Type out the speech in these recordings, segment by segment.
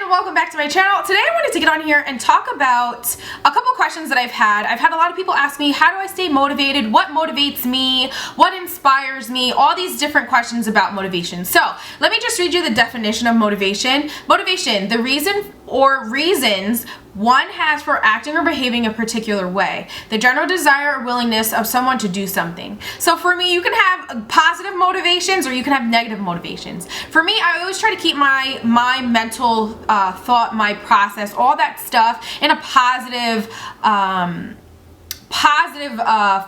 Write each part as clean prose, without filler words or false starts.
and welcome back to my channel. Today I wanted to get on here and talk about a couple questions that I've had. I've had a lot of people ask me, how do I stay motivated? What motivates me? What inspires me? All these different questions about motivation. So let me just read you the definition of motivation. Motivation, the reason or reasons one has for acting or behaving a particular way. The general desire or willingness of someone to do something. So for me, you can have positive motivations or you can have negative motivations. For me, I always try to keep my mental thought, my process, all that stuff in a positive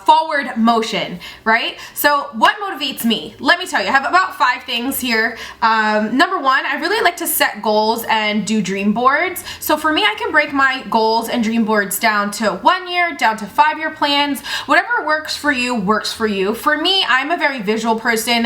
forward motion, right? So what motivates me? Let me tell you, I have about 5 things here. Number 1, I really like to set goals and do dream boards. So for me, I can break my goals and dream boards down to 1 year, down to 5-year plans. Whatever works for you, works for you. For me, I'm a very visual person,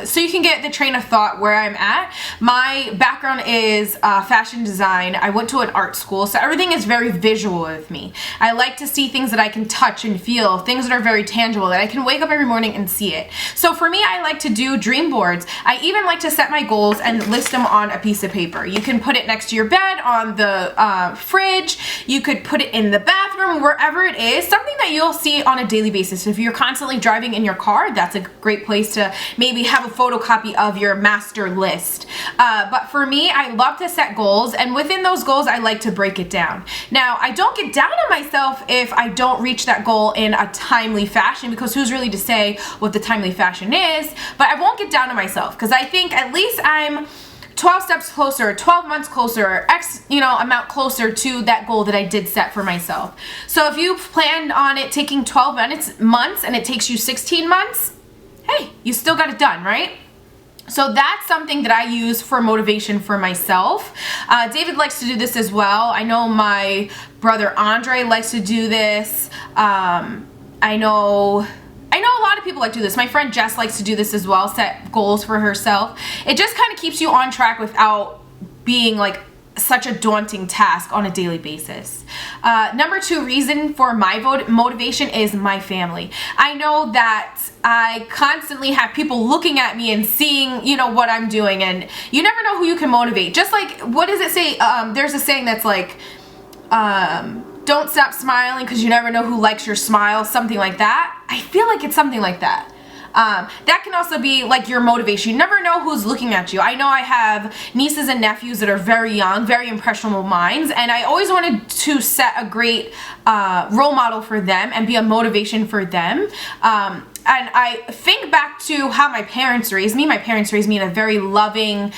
so you can get the train of thought where I'm at. My background is fashion design. I went to an art school, so everything is very visual with me. I like to see things that I can touch and feel, things that are very tangible, that I can wake up every morning and see it. So for me, I like to do dream boards. I even like to set my goals and list them on a piece of paper. You can put it next to your bed, on the fridge, you could put it in the bathroom, wherever it is, something that you'll see on a daily basis. If you're constantly driving in your car, that's a great place to maybe have a photocopy of your master list. But for me, I love to set goals, and within those goals, I like to break it down. Now, I don't get down on myself if I don't reach that goal in a timely fashion, because who's really to say what the timely fashion is, but I won't get down on myself because I think at least I'm 12 steps closer, 12 months closer, X amount closer to that goal that I did set for myself. So if you've planned on it taking 12 months and it takes you 16 months, hey, you still got it done, right? So that's something that I use for motivation for myself. David likes to do this as well. I know my brother Andre likes to do this. I know a lot of people like to do this. My friend Jess likes to do this as well, set goals for herself. It just kind of keeps you on track without being like such a daunting task on a daily basis. Number 2 reason for my motivation is my family. I know that I constantly have people looking at me and seeing, what I'm doing, and you never know who you can motivate. Just like, what does it say? There's a saying that's like, don't stop smiling because you never know who likes your smile, something like that. I feel like it's something like that. That can also be like your motivation. You never know who's looking at you. I know I have nieces and nephews that are very young, very impressionable minds, and I always wanted to set a great role model for them and be a motivation for them. And I think back to how my parents raised me. My parents raised me in a very loving,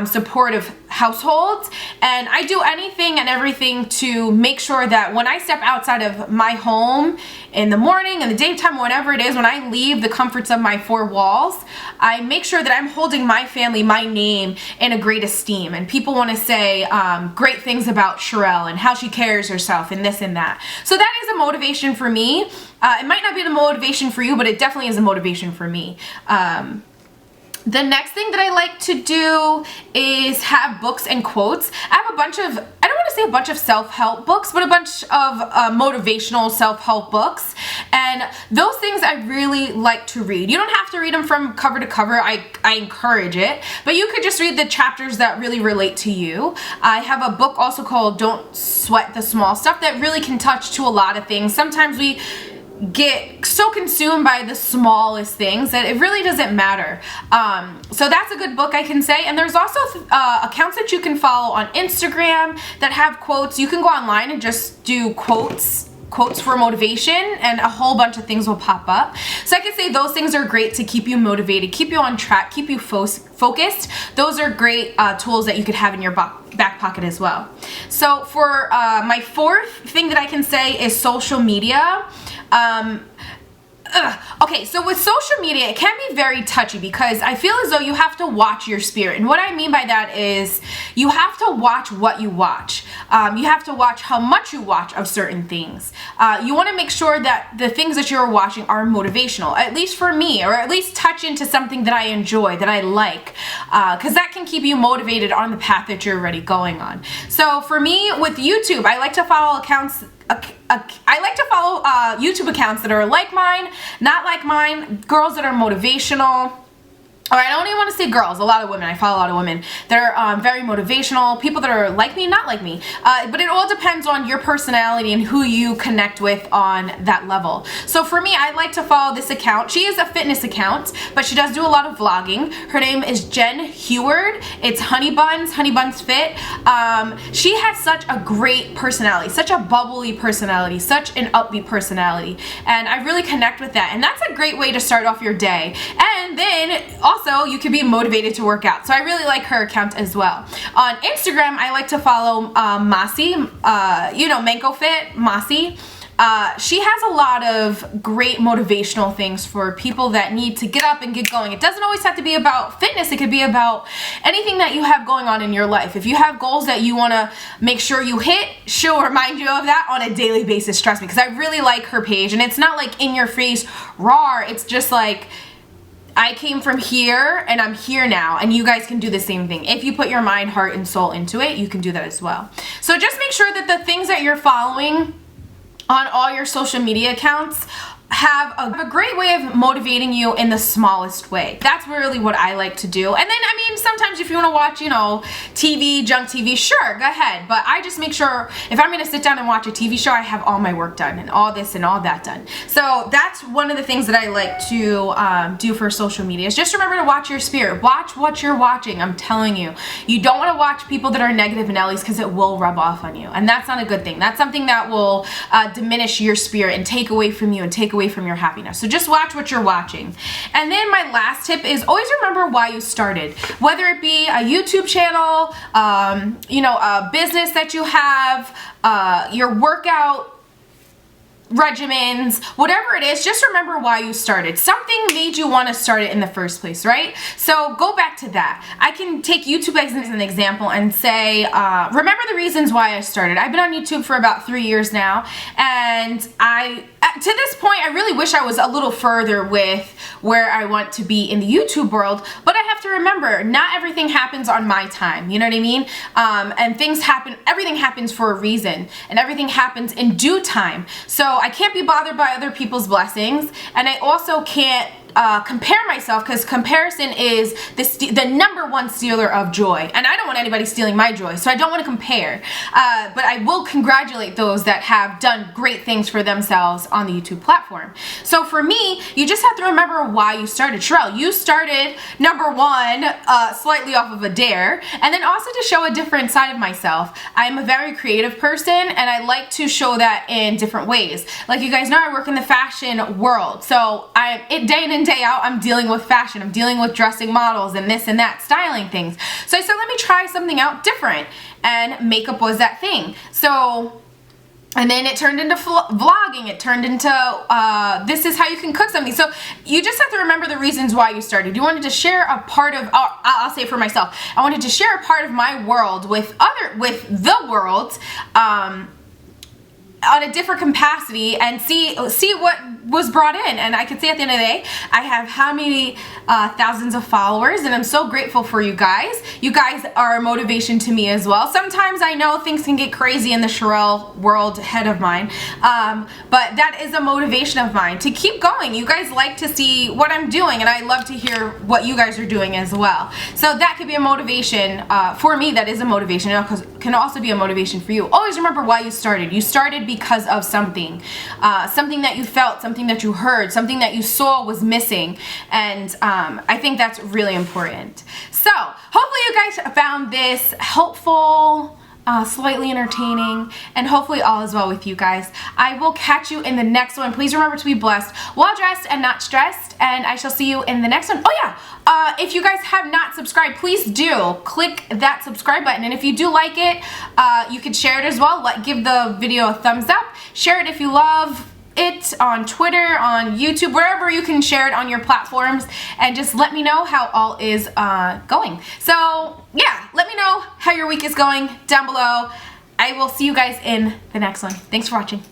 supportive household. And I do anything and everything to make sure that when I step outside of my home in the morning, in the daytime, whatever it is, when I leave the comforts of my 4 walls, I make sure that I'm holding my family, my name, in a great esteem. And people want to say great things about Sherelle and how she carries herself and this and that. So that is a motivation for me. It might not be the motivation for you, but it definitely is a motivation for me. The next thing that I like to do is have books and quotes. I have a bunch of, I don't want to say a bunch of self-help books, but a bunch of motivational self-help books. And those things I really like to read. You don't have to read them from cover to cover. I encourage it. But you could just read the chapters that really relate to you. I have a book also called Don't Sweat the Small Stuff that really can touch to a lot of things. Sometimes we get so consumed by the smallest things that it really doesn't matter. So that's a good book, I can say. And there's also accounts that you can follow on Instagram that have quotes. You can go online and just do quotes for motivation, and a whole bunch of things will pop up. So I can say those things are great to keep you motivated, keep you on track, keep you focused. Those are great tools that you could have in your back pocket as well. So for my 4th thing that I can say is social media. Okay, so with social media, it can be very touchy because I feel as though you have to watch your spirit. And what I mean by that is you have to watch what you watch. You have to watch how much you watch of certain things. You want to make sure that the things that you're watching are motivational, at least for me, or at least touch into something that I enjoy, that I like, because that can keep you motivated on the path that you're already going on. So for me, with YouTube, I like to follow accounts I like to follow YouTube accounts that are like mine, not like mine, girls that are motivational, or I don't even want to say girls, a lot of women, I follow a lot of women that are very motivational, people that are like me, not like me, but it all depends on your personality and who you connect with on that level. So for me, I like to follow this account. She is a fitness account, but she does do a lot of vlogging. Her name is Jen Heward. It's Honey Buns Fit. She has such a great personality, such a bubbly personality, such an upbeat personality, and I really connect with that, and that's a great way to start off your day. And then also, you can be motivated to work out. So I really like her account as well. On Instagram, I like to follow Masi, you know, Manko Fit, Masi. She has a lot of great motivational things for people that need to get up and get going. It doesn't always have to be about fitness. It could be about anything that you have going on in your life. If you have goals that you want to make sure you hit, she'll remind you of that on a daily basis. Trust me, because I really like her page. And it's not like in your face, raw. It's just like, I came from here and I'm here now, and you guys can do the same thing. If you put your mind, heart, and soul into it, you can do that as well. So just make sure that the things that you're following on all your social media accounts have a great way of motivating you in the smallest way. That's really what I like to do. And then, I mean, sometimes if you want to watch, you know, TV, junk TV, sure, go ahead. But I just make sure if I'm going to sit down and watch a TV show, I have all my work done and all this and all that done. So that's one of the things that I like to do for social media is just remember to watch your spirit. Watch what you're watching. I'm telling you. You don't want to watch people that are negative Nellies because it will rub off on you. And that's not a good thing. That's something that will diminish your spirit and take away from you and take away from your happiness. So just watch what you're watching. And then my last tip is always remember why you started. Whether it be a YouTube channel, you know, a business that you have, your workout regimens, whatever it is, just remember why you started. Something made you want to start it in the first place, right? So go back to that. I can take YouTube as an example and say, remember the reasons why I started. I've been on YouTube for about 3 years now, and to this point, I really wish I was a little further with where I want to be in the YouTube world, but I have to remember, not everything happens on my time, you know what I mean? And things happen, everything happens for a reason, and everything happens in due time. So I can't be bothered by other people's blessings, and I also can't compare myself, because comparison is the #1 stealer of joy, and I don't want anybody stealing my joy, so I don't want to compare, but I will congratulate those that have done great things for themselves on the YouTube platform. So for me, you just have to remember why you started. Sherelle, you started #1 slightly off of a dare, and then also to show a different side of myself. I'm a very creative person, and I like to show that in different ways. Like you guys know, I work in the fashion world, so day in and day out, I'm dealing with fashion. I'm dealing with dressing models and this and that, styling things. So I said, let me try something out different, and makeup was that thing. So, and then it turned into vlogging. It turned into this is how you can cook something. So you just have to remember the reasons why you started. You wanted to share a part of, I'll say for myself, I wanted to share a part of my world with the world, on a different capacity, and see what was brought in. And I could say at the end of the day, I have how many thousands of followers, and I'm so grateful for you guys. You guys are a motivation to me as well. Sometimes I know things can get crazy in the Sherelle world head of mine, but that is a motivation of mine to keep going. You guys like to see what I'm doing, and I love to hear what you guys are doing as well. So that could be a motivation for me. That is a motivation. It can also be a motivation for you. Always remember why you started. You started because of something, something that you felt, something that you heard, something that you saw was missing, and I think that's really important. So hopefully you guys found this helpful, slightly entertaining, and hopefully all is well with you guys. I will catch you in the next one. Please remember to be blessed, well dressed, and not stressed, and I shall see you in the next one. Oh yeah, if you guys have not subscribed, please do click that subscribe button, and if you do like it, you can share it as well. Give the video a thumbs up, share it if you love it on Twitter, on YouTube, wherever you can share it on your platforms, and just let me know how all is going. So yeah, let me know how your week is going down below. I will see you guys in the next one. Thanks for watching.